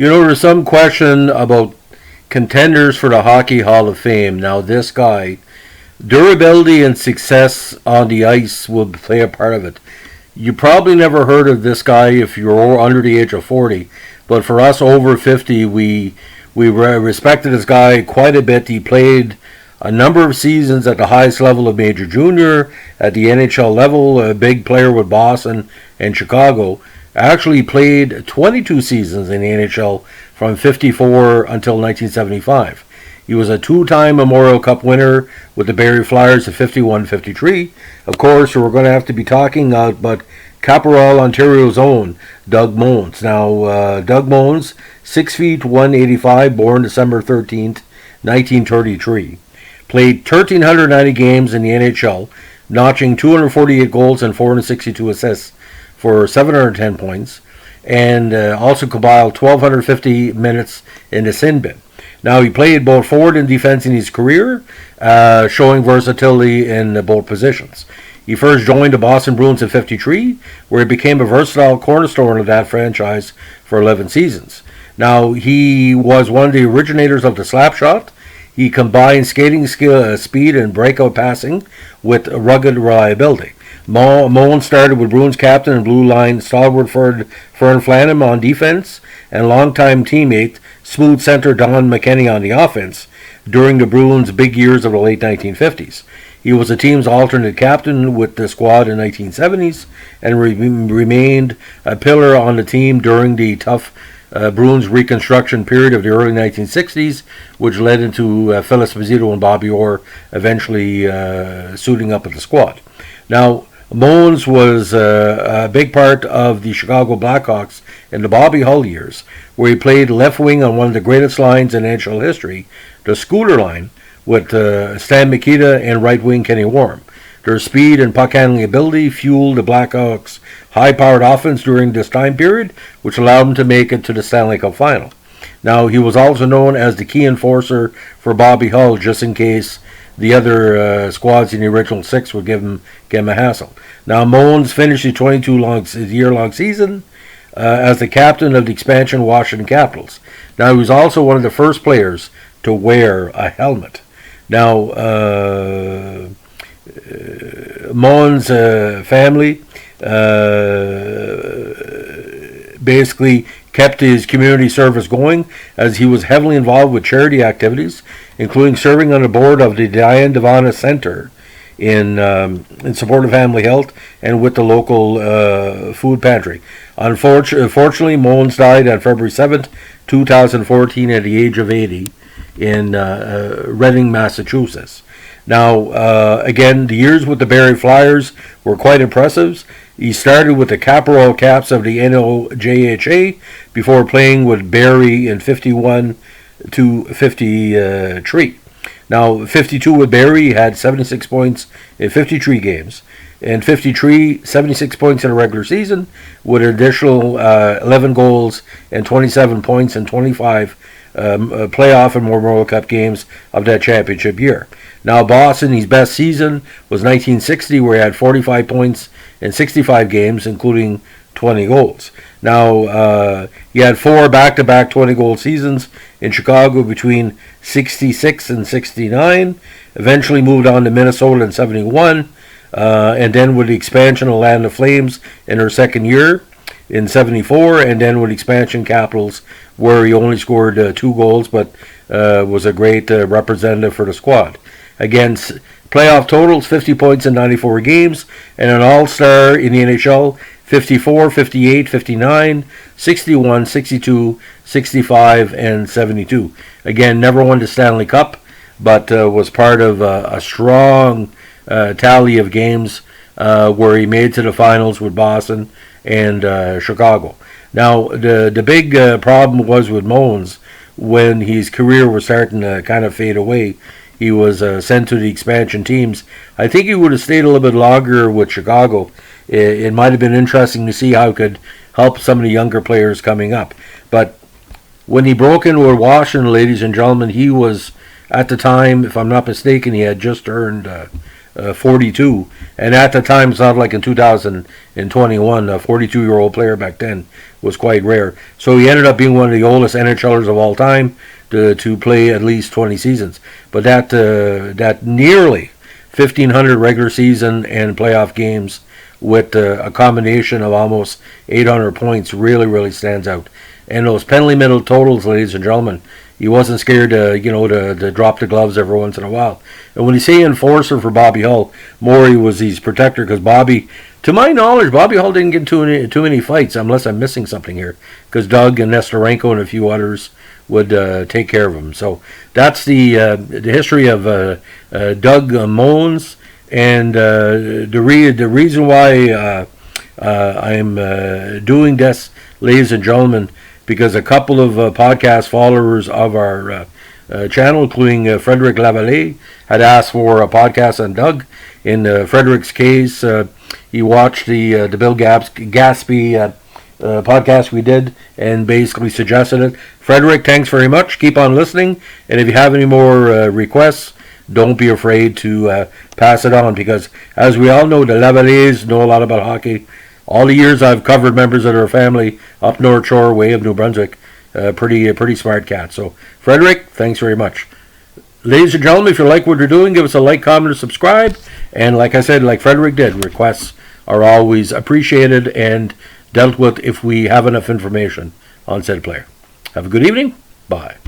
There's some question about contenders for the Hockey Hall of Fame. Now, this guy, durability and success on the ice will play a part of it. You probably never heard of this guy if you're under the age of 40, but for us over 50, we respected this guy quite a bit. He played a number of seasons at the highest level of Major Junior, at the NHL level, a big player with Boston and Chicago. Actually played 22 seasons in the NHL from 54 until 1975. He was a two-time Memorial Cup winner with the Barrie Flyers of 51-53. Of course, we're going to have to be talking about Caporal, Ontario's own Doug Mohns. Now, Doug Mohns, 6 feet 185, born December 13th, 1933. Played 1,390 games in the NHL, notching 248 goals and 462 assists for 710 points, and also compiled 1,250 minutes in the sin bin. Now, he played both forward and defense in his career, showing versatility in both positions. He first joined the Boston Bruins in 53, where he became a versatile cornerstone of that franchise for 11 seasons. Now, he was one of the originators of the slap shot. He combined skating skill, speed, and breakout passing with rugged reliability. Mohns started with Bruins captain and blue line stalwart Fern Flanham on defense, and longtime teammate smooth center Don McKenney on the offense during the Bruins' big years of the late 1950s. He was the team's alternate captain with the squad in the 1970s and remained a pillar on the team during the tough Bruins reconstruction period of the early 1960s, which led into Phil Esposito and Bobby Orr eventually suiting up with the squad. Now, Mohns was a big part of the Chicago Blackhawks in the Bobby Hull years, where he played left wing on one of the greatest lines in NHL history, the Scooter line, with Stan Mikita and right wing Kenny Warren. Their speed and puck handling ability fueled the Blackhawks' high-powered offense during this time period, which allowed them to make it to the Stanley Cup final. Now, he was also known as the key enforcer for Bobby Hull, just in case the other squads in the original six would give him a hassle. Now, Mohns finished the 22-year-long season as the captain of the expansion Washington Capitals. Now, he was also one of the first players to wear a helmet. Now, Mohns' family basically kept his community service going, as he was heavily involved with charity activities, including serving on the board of the Diane Devana Center in support of family health and with the local food pantry. Unfortunately, Mohns died on February 7th, 2014 at the age of 80 in Reading, Massachusetts. Now, again, the years with the Barrie Flyers were quite impressive. He started with the Caporal Caps of the NOJHA before playing with Barrie in 51 to 53. Now, 52 with Barrie, he had 76 points in 53 games. In 53, 76 points in a regular season, with an additional 11 goals and 27 points in 25 playoff and Memorial Cup games of that championship year. Now, Boston, his best season was 1960, where he had 45 points in 65 games, including 20 goals. Now, he had 4 back-to-back 20-goal seasons in Chicago between 66 and 69, eventually moved on to Minnesota in 71, and then with the expansion of Atlanta Flames in her second year in 74, and then with expansion Capitals, where he only scored 2 goals, but was a great representative for the squad. Again, playoff totals, 50 points in 94 games, and an all-star in the NHL, 54, 58, 59, 61, 62, 65, and 72. Again, never won the Stanley Cup, but was part of a strong tally of games where he made to the finals with Boston and Chicago. Now, the big problem was with Mohns when his career was starting to kind of fade away. He was sent to the expansion teams. I think he would have stayed a little bit longer with Chicago. It might have been interesting to see how he could help some of the younger players coming up. But when he broke in with Washington, ladies and gentlemen, he was, at the time, if I'm not mistaken, he had just earned 42, and at the time, it's not like in 2021, a 42-year-old player back then was quite rare. So he ended up being one of the oldest NHLers of all time to play at least 20 seasons. But that nearly 1,500 regular season and playoff games with a combination of almost 800 points really stands out. And those penalty minute totals, ladies and gentlemen, he wasn't scared to drop the gloves every once in a while. And when you say enforcer for Bobby Hull, Maury was his protector, because Bobby, to my knowledge, Bobby Hull didn't get too many fights, unless I'm missing something here, because Doug and Nestorenko and a few others would take care of him. So that's the history of Doug Mohns, and the reason why I'm doing this, ladies and gentlemen, because a couple of podcast followers of our channel, including Frederick Lavallee, had asked for a podcast on Doug. In Frederick's case, he watched the Bill Gaspy podcast we did and basically suggested it. Frederick, thanks very much. Keep on listening. And if you have any more requests, don't be afraid to pass it on, because as we all know, the Lavallées know a lot about hockey. All the years I've covered members of their family up North Shore, way of New Brunswick, pretty smart cat. So, Frederick, thanks very much. Ladies and gentlemen, if you like what we're doing, give us a like, comment, or subscribe. And like I said, like Frederick did, requests are always appreciated and dealt with if we have enough information on said player. Have a good evening. Bye.